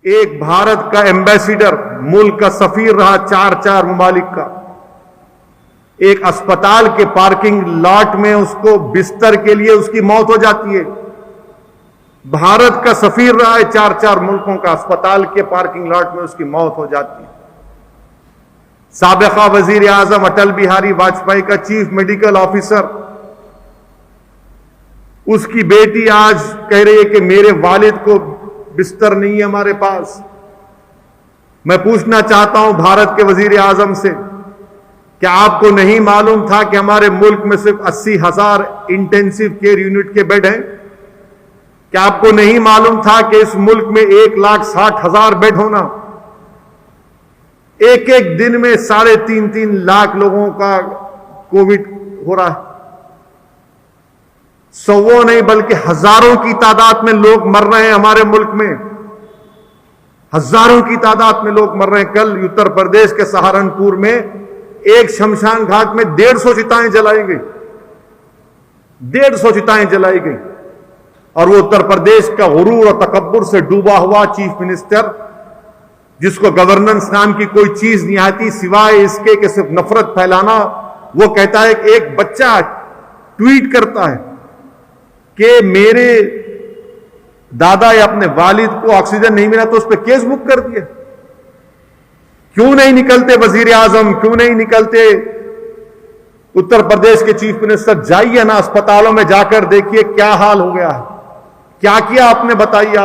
ایک بھارت کا ایمبیسیڈر ملک کا سفیر رہا چار ممالک کا، ایک اسپتال کے پارکنگ لاٹ میں اس کو بستر کے لیے اس کی موت ہو جاتی ہے۔ بھارت کا سفیر رہا ہے چار ملکوں کا، اسپتال کے پارکنگ لاٹ میں اس کی موت ہو جاتی ہے۔ سابقہ وزیر اعظم اٹل بہاری واجپئی کا چیف میڈیکل آفیسر، اس کی بیٹی آج کہہ رہی ہے کہ میرے والد کو بستر نہیں ہے ہمارے پاس۔ میں پوچھنا چاہتا ہوں بھارت کے وزیر اعظم سے، کیا آپ کو نہیں معلوم تھا کہ ہمارے ملک میں صرف 80,000 انٹینسیو کیئر یونٹ کے بیڈ ہیں؟ کیا آپ کو نہیں معلوم تھا کہ اس ملک میں 1,60,000 بیڈ ہونا، ایک دن میں 3.5 لاکھ لوگوں کا کووڈ ہو رہا ہے؟ سووں نہیں بلکہ ہزاروں کی تعداد میں لوگ مر رہے ہیں ہمارے ملک میں، ہزاروں کی تعداد میں لوگ مر رہے ہیں۔ کل اتر پردیش کے سہارنپور میں ایک شمشان گھاٹ میں 150 چتائیں جلائی گئی، 150 چتائیں جلائی گئی، اور وہ اتر پردیش کا غرور اور تکبر سے ڈوبا ہوا چیف منسٹر، جس کو گورننس نام کی کوئی چیز نہیں آتی سوائے اس کے کہ صرف نفرت پھیلانا، وہ کہتا ہے کہ ایک بچہ ٹویٹ کرتا ہے کہ میرے دادا یا اپنے والد کو آکسیجن نہیں ملا تو اس پہ کیس بک کر دیا۔ کیوں نہیں نکلتے وزیر اعظم، کیوں نہیں نکلتے اتر پردیش کے چیف منسٹر؟ جائیے نا اسپتالوں میں جا کر دیکھیے کیا حال ہو گیا ہے، کیا کیا آپ نے، بتائیے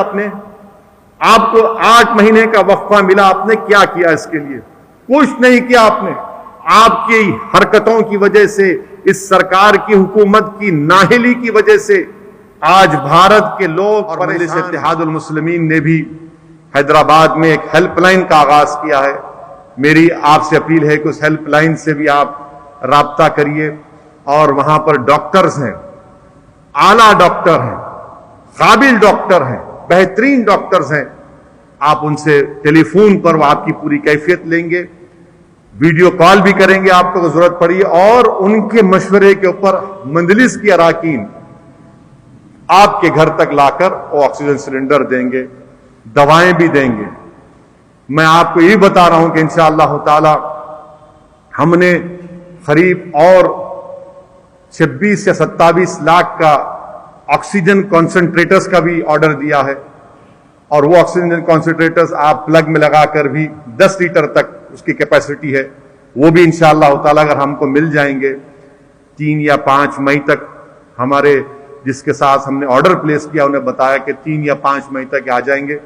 آپ کو 8 مہینے کا وقفہ ملا، آپ نے کیا کیا اس کے لیے؟ کچھ نہیں کیا آپ نے۔ آپ کی حرکتوں کی وجہ سے، اس سرکار کی حکومت کی نااہلی کی وجہ سے آج بھارت کے لوگ، اور مجلس اتحاد المسلمین نے بھی حیدرآباد میں ایک ہیلپ لائن کا آغاز کیا ہے۔ میری آپ سے اپیل ہے کہ اس ہیلپ لائن سے بھی آپ رابطہ کریے، اور وہاں پر ڈاکٹرز ہیں، اعلیٰ ڈاکٹر ہیں، قابل ڈاکٹر ہیں، بہترین ڈاکٹرز ہیں، آپ ان سے ٹیلی فون پر وہ آپ کی پوری کیفیت لیں گے، ویڈیو کال بھی کریں گے آپ کو ضرورت پڑی، اور ان کے مشورے کے اوپر مجلس کی اراکین آپ کے گھر تک لا کر وہ آکسیجن سلنڈر دیں گے، دوائیں بھی دیں گے۔ میں آپ کو یہ بتا رہا ہوں کہ انشاءاللہ تعالی ہم نے قریب اور 26 یا 27 لاکھ کا آکسیجن کانسنٹریٹرز کا بھی آرڈر دیا ہے، اور وہ آکسیجن کانسنٹریٹرز آپ پلگ میں لگا کر بھی 10 لیٹر تک اس کی کیپیسٹی ہے، وہ بھی انشاءاللہ تعالی اگر ہم کو مل جائیں گے 3 یا 5 مئی تک، ہمارے جس کے ساتھ ہم نے آرڈر پلیس کیا انہیں بتایا کہ 3 یا 5 مئی تک آ جائیں گے،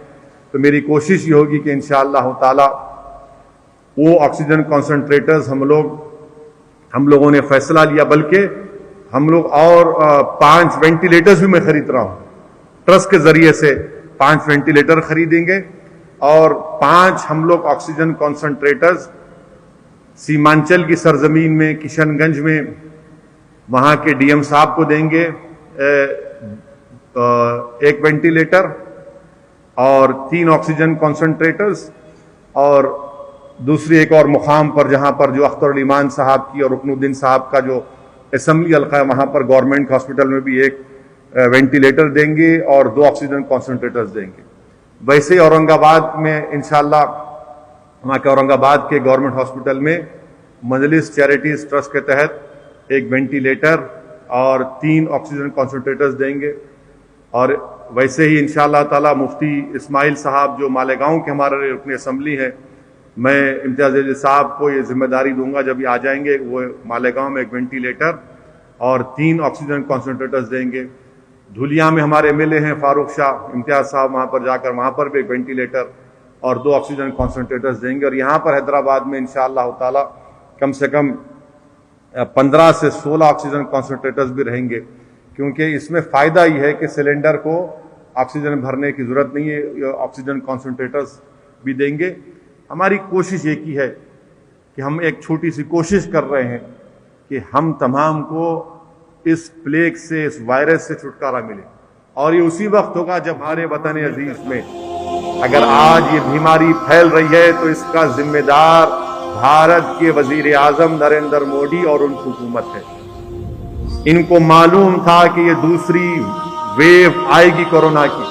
تو میری کوشش یہ ہوگی کہ انشاءاللہ تعالی وہ آکسیجن کانسنٹریٹرز ہم لوگوں نے فیصلہ لیا، بلکہ ہم لوگ اور 5 وینٹیلیٹرز بھی میں خرید رہا ہوں، ٹرسٹ کے ذریعے سے 5 وینٹیلیٹر خریدیں گے، اور 5 ہم لوگ آکسیجن کانسنٹریٹرز سیمانچل کی سرزمین میں، کشن گنج میں وہاں کے ڈی ایم صاحب کو دیں گے 1 وینٹیلیٹر اور 3 آکسیجن کانسنٹریٹرز، اور دوسری ایک اور مقام پر جہاں پر جو اختر الایمان صاحب کی اور رکن الدین صاحب کا جو اسمبلی حلقہ ہے، وہاں پر گورنمنٹ ہاسپٹل میں بھی 1 وینٹیلیٹر دیں گے اور 2 آکسیجن کانسنٹریٹرز دیں گے۔ ویسے اورنگ آباد میں انشاءاللہ وہاں کے اورنگ آباد کے گورنمنٹ ہاسپٹل میں مجلس چیریٹیز ٹرسٹ کے تحت 1 وینٹیلیٹر اور 3 آکسیجن کانسنٹریٹرز دیں گے، اور ویسے ہی انشاءاللہ تعالی مفتی اسماعیل صاحب جو مالیگاؤں کے ہمارے رکن اسمبلی ہیں، میں امتیاز علی صاحب کو یہ ذمہ داری دوں گا جب یہ آ جائیں گے، وہ مالیگاؤں میں 1 وینٹیلیٹر اور 3 آکسیجن کانسنٹریٹرز دیں گے۔ دھولیاں میں ہمارے ایم ایل اے ہیں فاروق شاہ امتیاز صاحب، وہاں پر جا کر وہاں پر بھی 1 وینٹیلیٹر اور 2 آکسیجن کانسنٹریٹرز دیں گے، اور یہاں پر حیدرآباد میں انشاءاللہ تعالی کم سے کم 15 سے 16 آکسیجن کانسنٹریٹرز بھی رہیں گے، کیونکہ اس میں فائدہ یہ ہے کہ سلنڈر کو آکسیجن بھرنے کی ضرورت نہیں ہے، آکسیجن کانسنٹریٹرز بھی دیں گے۔ ہماری کوشش یہ کی ہے کہ ہم ایک چھوٹی سی کوشش کر رہے ہیں کہ ہم تمام کو اس پلیگ سے، اس وائرس سے چھٹکارا ملے، اور یہ اسی وقت ہوگا جب ہمارے وطن عزیز میں اگر آج یہ بیماری پھیل رہی ہے تو اس کا ذمہ دار بھارت کے وزیر اعظم نریندر مودی اور ان کی حکومت ہے۔ ان کو معلوم تھا کہ یہ دوسری ویو آئے گی کورونا کی،